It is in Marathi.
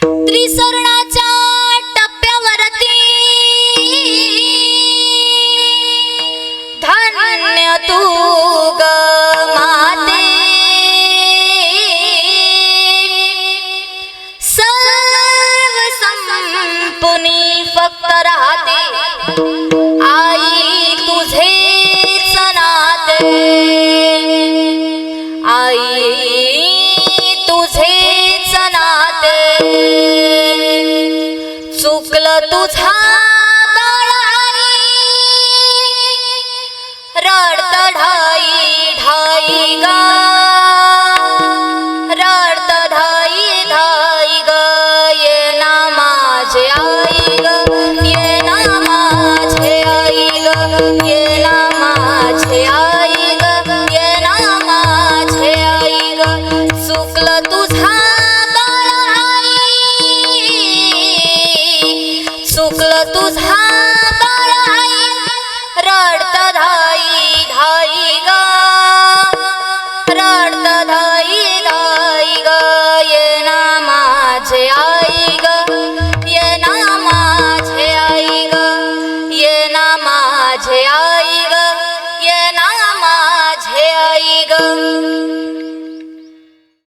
त्रिसरणाच्या टप्प्यावरती धन्य तू ग माते, सर्व संपुनी फक्त राहते आई तुझेच नाते, आई तुझेच नाते. चुकलं तुझा बाळाई, रडत ढाई ढाई ग, रडत ढाई ढाई ग. ये ना माझे आई ग, ये ना माझे आई ग, ये ना माझे आई ग, ये ना माझे आई ग. चुकलं तुझा चुकलं तुझा बाळाई, रडत धाई धाई ग, रडत धाई धाई ग. ये ना माझे आई ग, ये ना माझे आई ग, ये ना माझे आई ग, ये ना माझे आई ग.